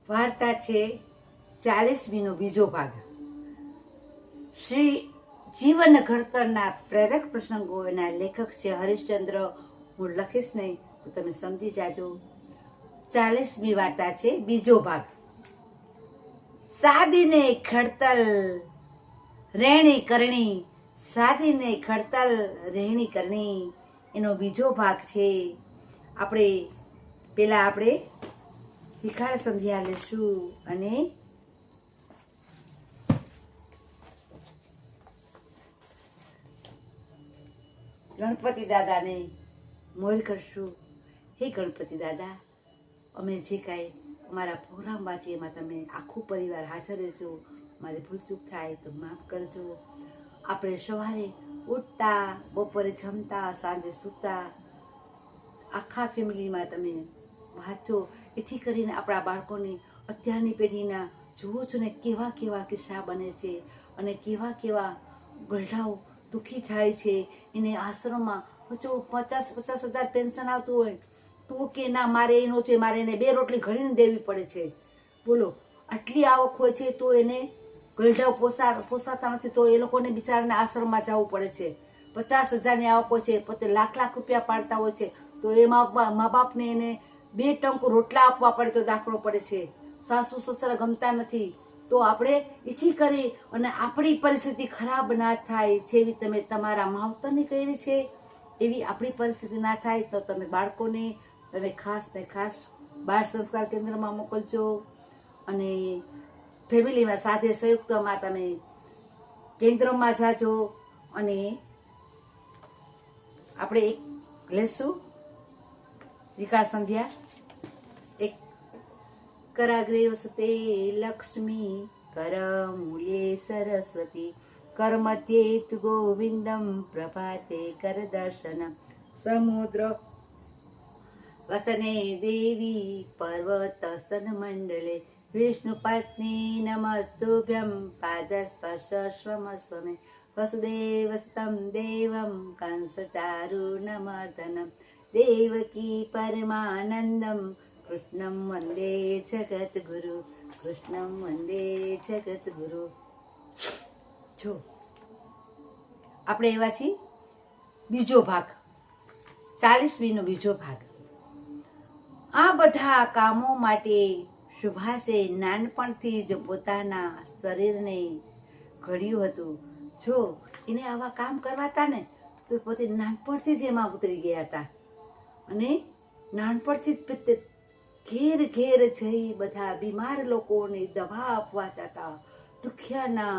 વાર્તા છે 40મીનો બીજો ભાગ. શ્રી જીવન ઘડતરના પ્રેરક પ્રસંગોના લેખક છે હરીશચંદ્ર. હું લખીશ નહીં તો તમે સમજી જાજો. 40મી વાર્તા છે બીજો ભાગ. સાદીને ખડતલ રહેણી કરણી. સાદીને ખડતલ રહેણી કરણી એનો બીજો ભાગ છે. આપણે વિખાડ સંધ્યા લેશું અને ગણપતિ દાદાને મોર કરશું. હે ગણપતિ દાદા, અમે જે કાંઈ અમારા પ્રોગ્રામમાં છે એમાં તમે આખું પરિવાર હાજર રહેજો. મારી ભૂલચૂક થાય તો માફ કરજો. આપણે સવારે ઉઠતા, બપોરે જમતા, સાંજે સૂતા, આખા ફેમિલીમાં તમે વાંચો. એથી કરીને આપણા બાળકોને અત્યારની પેઢીના જુઓ છો ને કેવા કેવા કિસ્સા બને છે અને કેવા કેવા ગરડાઓ દુઃખી થાય છે. એને આશ્રમમાં 50,000 પેન્શન આવતું હોય તો કે ના, મારે એનો છે, મારે એને 2 રોટલી ઘડીને દેવી પડે છે. બોલો, આટલી આવક હોય છે તો એને ગરડાઓ પોસાતા નથી, તો એ લોકોને બિચારાને આશ્રમમાં જવું પડે છે. 50,000ની આવક હોય છે, પોતે લાખ રૂપિયા પાડતા હોય છે, તો એ મા બાપને એને 2 ટંક રોટલા આપવા પડે તો દાખલો પડે છે. સાસુ સસરા ગમતા નથી, તો આપણે ઈચ્છી કરી અને આપણી પરિસ્થિતિ ખરાબ ના થાય જેવી તમે તમારા માવતરની કરી છે એવી આપણી પરિસ્થિતિ ના થાય તો તમે બાળકોને તમે ખાસ બાળ સંસ્કાર કેન્દ્રમાં મોકલજો અને ફેમિલીમાં સાથે સંયુક્તમાં તમે કેન્દ્રમાં જાજો. અને આપણે એક લેશું વિખાડ સંધ્યા. એક કરાગ્રે વસતે લક્ષ્મી, કરમૂલે સરસ્વતી, કરમધ્યે તુ ગોવિંદમ, પ્રભાતે કર દર્શનમ, સમુદ્ર વસને દેવી, પર્વત સ્તન મંડલે, વિષ્ણુ પત્ની નમસ્તુભ્યમ, પાદ સ્પર્શ સ્વમે, વસુદેવ સુતમ દેવમ, કંસ ચારુણમર્દનમ, દેવકી પરમાનંદમ, કૃષ્ણમ વંદે જગતગુરુ, કૃષ્ણમ વંદે જગતગુરુ. જો આપણે એવા છીએ બીજો ભાગ, 40મીનો બીજો ભાગ. આ બધા કામો માટે સુભાષે નાનપણથી જ પોતાના શરીરને ઘડ્યું હતું. જો એને આવા કામ કરવાતા ને તો પોતે નાનપણથી જ એમાં ઉતરી ગયા હતા અને નાનપણથી જ ઘેર જઈ બધા બીમાર લોકોને દવા આપવા જતા, દુખિયાના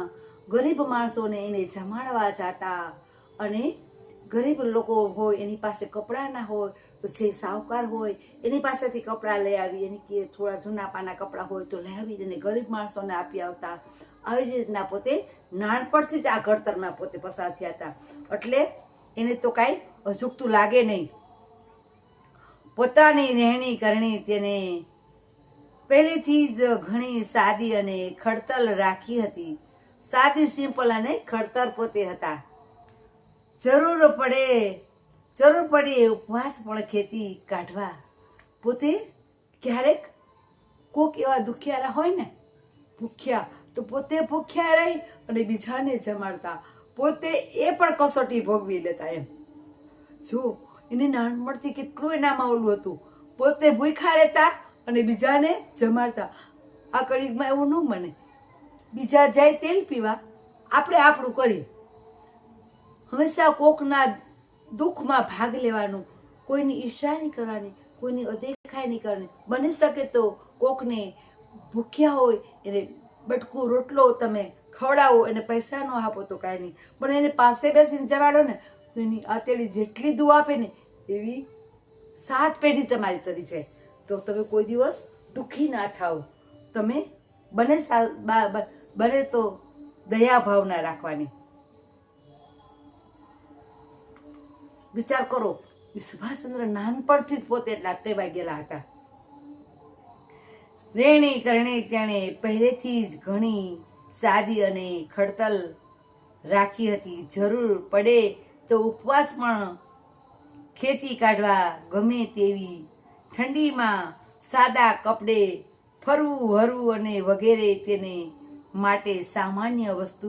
ગરીબ માણસોને એને જમાડવા જતા. અને ગરીબ લોકો હોય એની પાસે કપડાં ના હોય તો જે સાહુકાર હોય એની પાસેથી કપડાં લઈ આવી, એની કે થોડા જૂના પાના કપડાં હોય તો લઈ આવી અને ગરીબ માણસોને આપી આવતા. આવી જ રીતના પોતે નાનપણથી જ આ ઘડતરમાં પોતે પસાર થયા હતા. એટલે એને તો કાંઈ અજુગતું લાગે નહીં. પોતાની રહેણી કરણી તેને પહેલેથી જ ઘણી સાદી અને ખડતલ રાખી હતી. સાદી, સિમ્પલ અને ખડતલ પોતે હતા. જરૂર પડે ઉપવાસ પણ ખેંચી કાઢવા. પોતે ક્યારેક કોક એવા દુખિયારા હોય ને ભૂખ્યા, તો પોતે ભૂખ્યા રહી અને બીજાને જમાડતા. પોતે એ પણ કસોટી ભોગવી લેતા. એમ જો એને નાનપણથી કેટલું એનામાં ઓલું હતું. પોતે ભૂખ્યા રહેતા અને બીજાને જમાડતા. આ કળિયુગમાં એવું ન બને. બીજા જાય તેલ પીવા, આપણે આપણું કરીએ. હંમેશા કોકના દુઃખમાં ભાગ લેવાનું, કોઈની ઈર્ષા નહીં કરવાની, કોઈની અદેખાઈ નહીં કરવાની. બની શકે તો કોકને ભૂખ્યા હોય એને બટકું રોટલો તમે ખવડાવો, એને પૈસા ન આપો તો કાંઈ નહીં, પણ એને પાસે બેસીને જવાડો ને તો એની આતેડી જેટલી દુઆ આપે ને એવી 7 પેઢી તમારી તરી જાય. તો તમે કોઈ દિવસ દુઃખી ના થાવ. તમે બને તો દયા ભાવના રાખવાની. વિચાર કરો, સુભાષચંદ્ર નાનપણથી જ પોતે એટલા ટેવાઈ ગયેલા હતા. રહેણી કરણી તેણે પહેલેથી જ ઘણી સાદી અને ખડતલ રાખી હતી. જરૂર પડે તો ઉપવાસ પણ ખેંચી કાઢવા ગમે તેવી ઠંડીમાં સાદા કપડે ફરવું હરવું અને વગેરે તેને માટે સામાન્ય વસ્તુ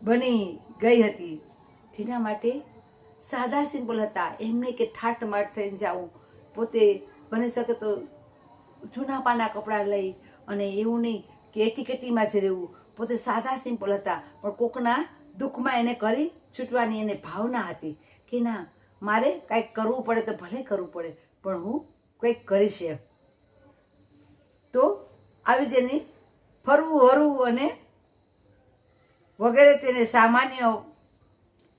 બની ગઈ હતી. તેના માટે સાદા સિમ્પલ હતા. એમને કે ઠાઠ માઠ થઈને જાવું, પોતે બની શકે તો જૂના પાના કપડાં લઈ, અને એવું નહીં કે એટીકેટીમાં જ રહેવું. પોતે સાદા સિમ્પલ હતા, પણ કોકના દુઃખમાં એને કરી છૂટવાની એને ભાવના હતી કે ના, મારે કાંઈક કરવું પડે તો ભલે કરવું પડે, પણ હું કંઈક કરીશ એમ. તો આવી જ એની ફરવું હરવું અને વગેરે તેને સામાન્ય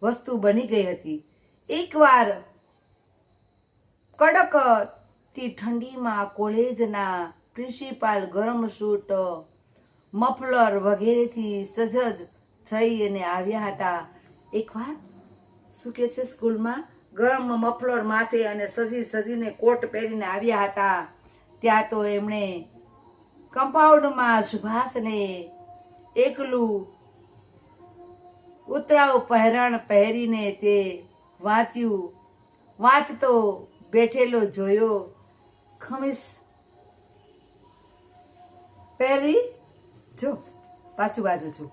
વસ્તુ બની ગઈ હતી. એકવાર કડકતી ઠંડીમાં કોલેજના પ્રિન્સિપાલ ગરમ સૂટ, મફલર વગેરેથી સજજ થઈ અને આવ્યા હતા. એકવાર શું કે છે, સ્કૂલમાં ગરમ મફલર માથે અને સજીને કોટ પહેરીને આવ્યા હતા. ત્યાં તો એમણે કમ્પાઉન્ડમાં સુભાષને એકલું ઉતરાવ પહેરણ પહેરીને તે વાંચતો બેઠેલો જોયો. ખમીસ પહેરી, જો પાછું વાંચું છું.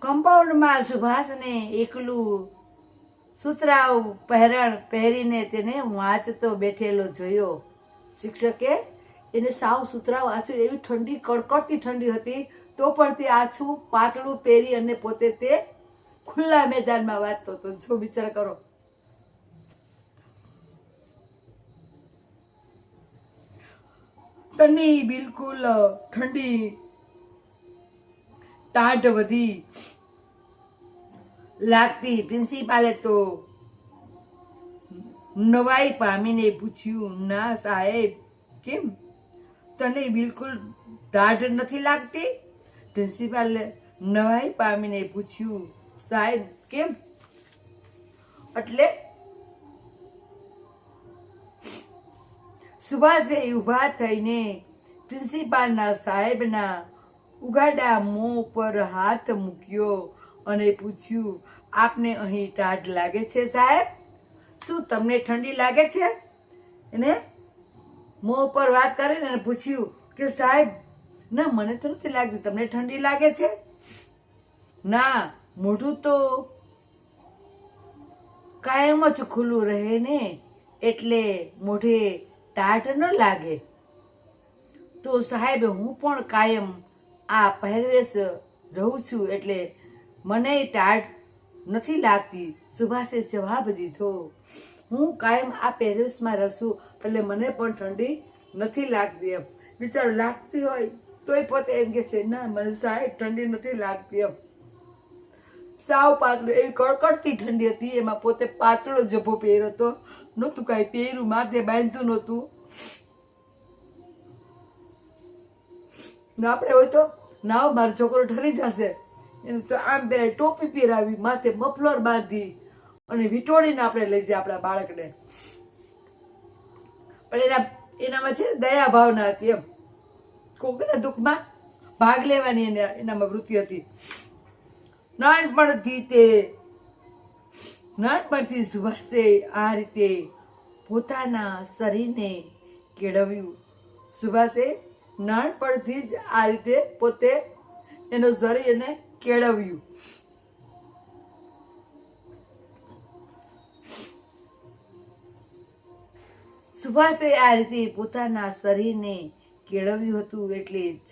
કમ્પાઉન્ડમાં સુભાષને એકલું સુતરાવ પહેરણ પહેરીને તેને વાંચતો બેઠેલો જોયો. શિક્ષકે એને સાવ સુતરાવ વાંચ્યું. એવી ઠંડી, કડકડતી ઠંડી હતી, તો પણ તે આછું પાતળું પહેરી અને પોતે તે ખુલ્લા મેદાનમાં વાંચતો હતો. જો વિચાર કરો. તની બિલકુલ ઠંડી ટાઢ વધી લાગતી. પ્રિન્સિપાલે તો નવાઈ પામીને પૂછ્યું, ના સાહેબ, કેમ તને બિલકુલ ટાઢ નથી લાગતી? પ્રિન્સિપાલે નવાઈ પામીને પૂછ્યું, સાહેબ કેમ? એટલે સુભાષે ઊભા થઈને પ્રિન્સિપાલના સાહેબના ઉઘાડા મોં પર હાથ મૂક્યો અને પૂછ્યું, આપને અહીં ટાઢ લાગે છે સાહેબ? શું તમને ઠંડી લાગે છે? એને મોં પર વાત કરીને પૂછ્યું કે સાહેબ, ના મને તો નથી લાગતી, તમને ઠંડી લાગે છે? ના, મોઢું તો કાયમ જ ખુલ્લું રહે ને, એટલે મોઢે ટાઢ ન લાગે. તો સાહેબ, હું પણ કાયમ આ પહેરવેશ રહું છું, એટલે મને ટાઢ નથી લાગતી. સુભાષે જવાબ દીધો, હું કાયમ આ પહેરવેશમાં રહું છું, એટલે મને પણ ઠંડી નથી લાગતી એમ. બિચારો લાગતી હોય તોય પોતે એમ કે છે, ના મને સાહેબ ઠંડી નથી લાગતી એમ. સાવ પાતળું, એવી કડકડતી ઠંડી હતી. એમાં પોતે પાતળો જભ્ભો પહેર્યો હતો, નહોતું કાંઈ પહેર્યું, માથે બાંધ્યું નહોતું. આપણે હોય તો ના, મારો છોકરો ઠરી જશે, એને તો આમ પહેરાવી, ટોપી પહેરાવી, માથે મફલર બાંધી અને વીંટોળીને આપણે લઈ જઈએ આપણા બાળકને. પણ એનામાં છે દયા ભાવના હતી એમ. કોકના દુઃખમાં ભાગ લેવાની એનામાં વૃત્તિ હતી. નાનપણથી સુભાષે આ રીતે પોતાના શરીરને કેળવ્યું. સુભાષે નાનપણથી જ આ રીતે પોતે એનું શરીર એને કેળવ્યું. સુભાષે આ રીતે પોતાના શરીરને કેળવ્યું હતું, એટલે જ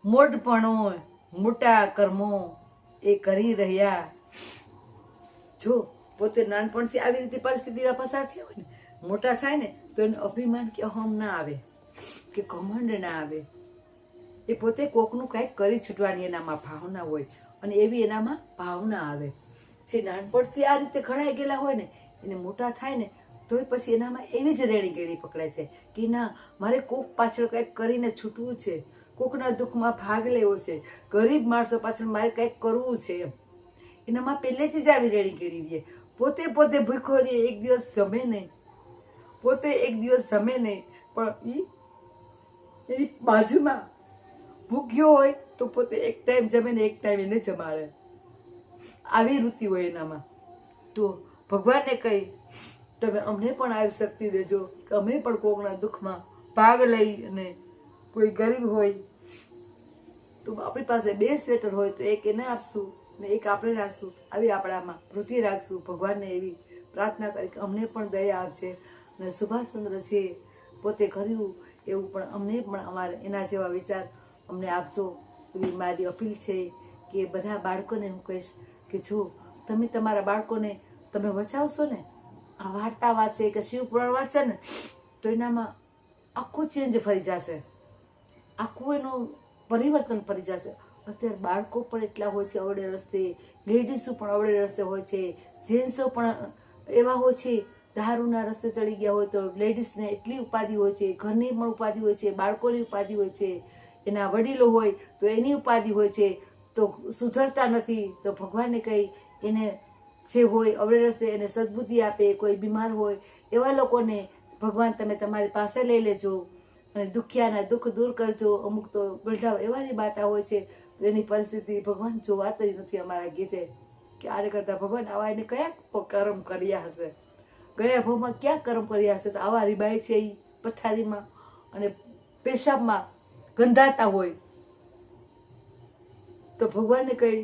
મોટપણો, મોટા કર્મો એ કરી રહ્યા. જો પોતે નાનપણથી આવી રીતે પરિસ્થિતિમાં પસાર થયા હોય ને, મોટા થાય ને તો એને અભિમાન કે અહમ ના આવે, કે ઘમંડ ના આવે. એ પોતે કોકનું કાંઈક કરી છૂટવાની એનામાં ભાવના હોય, અને એવી એનામાં ભાવના આવે છે. નાનપણથી આ રીતે ઘડાઈ ગયેલા હોય ને, એને મોટા થાય ને તોય પછી એનામાં એવી જ રેડી ગેડી પકડાય છે કે ના, મારે કોક પાછળ કંઈક કરીને છૂટવું છે, કોકના દુઃખમાં ભાગ લેવો છે, ગરીબ માણસો પાછળ મારે કંઈક કરવું છે એમ. એનામાં પહેલેથી જ આવી રેડી ગેડી રહે. પોતે ભૂખો રહે, એક દિવસ જમે નહીં, પોતે એક દિવસ જમે નહીં, પણ એની બાજુમાં ભૂખ્યો હોય તો પોતે એક ટાઈમ જમે ને એક ટાઈમ એને જમાડે. આવી વૃત્તિ હોય એનામાં. તો ભગવાનને કહી, તમે અમને પણ આવી શક્તિ દેજો કે અમે પણ કોકના દુઃખમાં ભાગ લઈ. અને કોઈ ગરીબ હોય તો આપણી પાસે 2 સ્વેટર હોય તો એક એને આપશું ને એક આપણે રાખશું. આવી આપણામાં વૃત્તિ રાખશું. ભગવાનને એવી પ્રાર્થના કરી કે અમને પણ દયા આપશે. અને સુભાષચંદ્ર છે પોતે કર્યું એવું પણ અમને પણ અમારે એના જેવા વિચાર અમને આપજો એવી મારી અપીલ છે. કે બધા બાળકોને હું કહીશ કે જો તમે તમારા બાળકોને તમે બચાવશો ને, આ વાર્તા વાંચે કે શિવપુરાણ વાંચે ને તો એનામાં આખું ચેન્જ ફરી જશે, આખું એનું પરિવર્તન ફરી જશે. અત્યારે બાળકો પણ એટલા હોય છે અવળે રસ્તે, લેડીઝો પણ અવળે રસ્તે હોય છે, જેન્ટ્સો પણ એવા હોય છે દારૂના રસ્તે ચડી ગયા હોય તો લેડીઝને એટલી ઉપાધિ હોય છે, ઘરની પણ ઉપાધિ હોય છે, બાળકોની ઉપાધિ હોય છે, એના વડીલો હોય તો એની ઉપાધિ હોય છે, તો સુધરતા નથી. તો ભગવાનને કહી એને જે હોય અવળે રસ્તે એને સદબુદ્ધિ આપે. કોઈ બીમાર હોય એવા લોકોને ભગવાન તમે તમારી પાસે લઈ લેજો અને દુખિયાના દુઃખ દૂર કરજો. અમુક તો ગલઢા એવાની બાતા હોય છે તો એની પરિસ્થિતિ ભગવાન જોવાતી નથી અમારા ગીતે કે આને કરતા ભગવાન આવા એને કયા કર્મ કર્યા હશે, ગયા ભાવમાં ક્યાં કર્મ કર્યા હશે તો આવા રીબાઈ છે એ પથારીમાં અને પેશાબમાં ગંધાતા હોય. તો ભગવાનને કઈ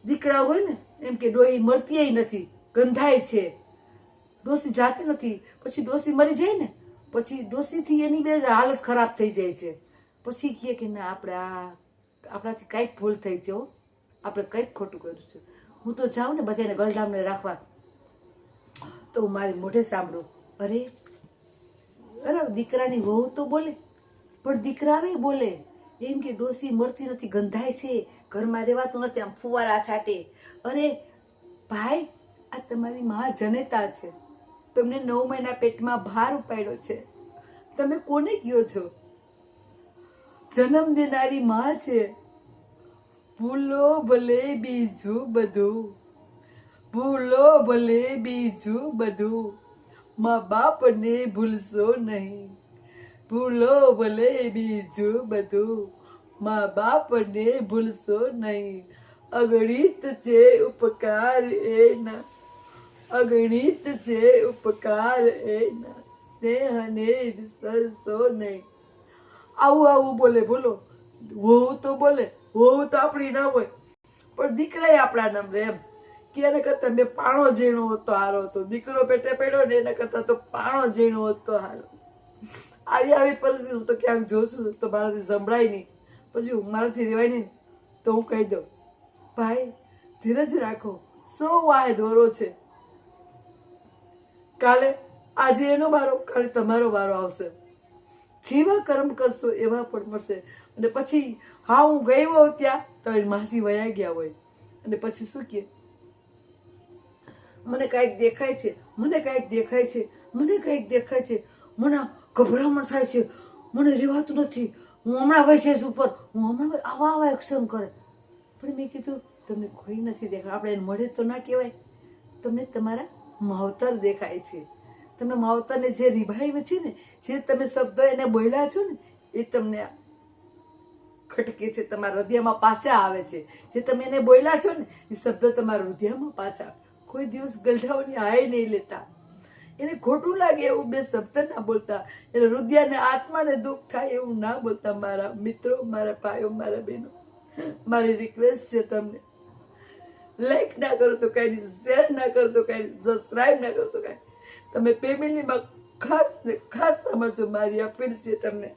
દીકરા હોય ને એમ કે ડોહી મરતી નથી, ગંધાય છે, ડોસી જાતી નથી. પછી ડોસી મરી જાય ને પછી ડોસીથી એની બે હાલત ખરાબ થઈ જાય છે. પછી કહે કે ના આપણાથી કંઈક ભૂલ થઈ છે, આપણે કંઈક ખોટું કર્યું છે. હું તો જાઉં ને બધાને ગલઢામને રાખવા તો હું મારી મોઢે સાંભળું, અરે દીકરાની વહુ તો બોલે પણ દીકરા બી બોલે એમ કે ડોસી મરતી નથી, ગંધાય છે, ઘરમાં રહેવાતું નથી, આમ ફુવારા છાટે. અરે ભાઈ આ તમારી માં જનેતા છે, તમને 9 મહિના પેટમાં ભાર ઉપાડ્યો છે, તમે કોને કયો છો? જન્મ દેનારી માં છે. ભૂલો ભલે બીજું બધું, ભૂલો ભલે બીજું બધું, મા બાપને ભૂલશો નહીં. ભૂલો ભલે બીજું બધું, મા બાપને ભૂલશો નહીં. અગણિત છે ઉપકાર એના, અગણિત છે ઉપકાર એના, સ્નેહને વિસરશો નહીં. આવું બોલે. બોલો વહુ તો બોલે, વહુ તો આપણી ના હોય પણ દીકરા આપણા નામ રે એમ કે એના કરતા મેં પાણો ઝીણો હોત તો હારો હતો. દીકરો પેટે પડ્યો ને એના કરતા તો પાણો ઝીણો હોત તો હારો. આવી પરિસ્થિતિ હું તો ક્યાંક જોઉં છું તો મારાથી સંભળાય નહીં, પછી મારાથી રહેવાય નહીં તો હું કહી દઉં ભાઈ ધીરજ રાખો, 100 વાહે દોરો છે. કાલે આજે એનો વારો, કાલે તમારો વારો આવશે. જેવા કર્મ કરશો એવા પણ મળશે. અને પછી હા હું ગઈ હોઉં ત્યાં તો માસી વયા ગયા હોય અને પછી શું કહે, મને કાંઈક દેખાય છે, મને કાંઈક દેખાય છે, મને કાંઈક દેખાય છે, મને ગભરામણ થાય છે, મને રહેવાતું નથી, હું હમણાં વહી જઈશ ઉપર, હું હમણાં આવા એક્શન કરે. પણ મેં કીધું તમને કોઈ નથી દેખાય, આપણે એને મળે તો ના કહેવાય. તમને તમારા માવતર દેખાય છે, તમે માવતરને જે રિભાઈ છે ને, જે તમે શબ્દો એને બોલ્યા છો ને એ તમને ખટકે છે, તમારા હૃદયમાં પાછા આવે છે. જે તમે એને બોલ્યા છો ને એ શબ્દો તમારા હૃદયમાં પાછા. કોઈ દિવસ ગલઢાઓની હાય નહીં લેતા, એને ખોટું લાગે એવું 2 શબ્દ ના બોલતા, એને હૃદયને આત્માને દુઃખ થાય એવું ના બોલતા. મારા મિત્રો, મારા ભાઈઓ, મારા બહેનો, મારી રિક્વેસ્ટ છે તમને, લાઈક ના કરો તો કાંઈ નહીં, શેર ના કરો તો કાંઈ નહીં, સબસ્ક્રાઈબ ના કરો તો કાંઈ. તમે ફેમિલીમાં ખાસ સાંભળજો, મારી અપીલ છે તમને.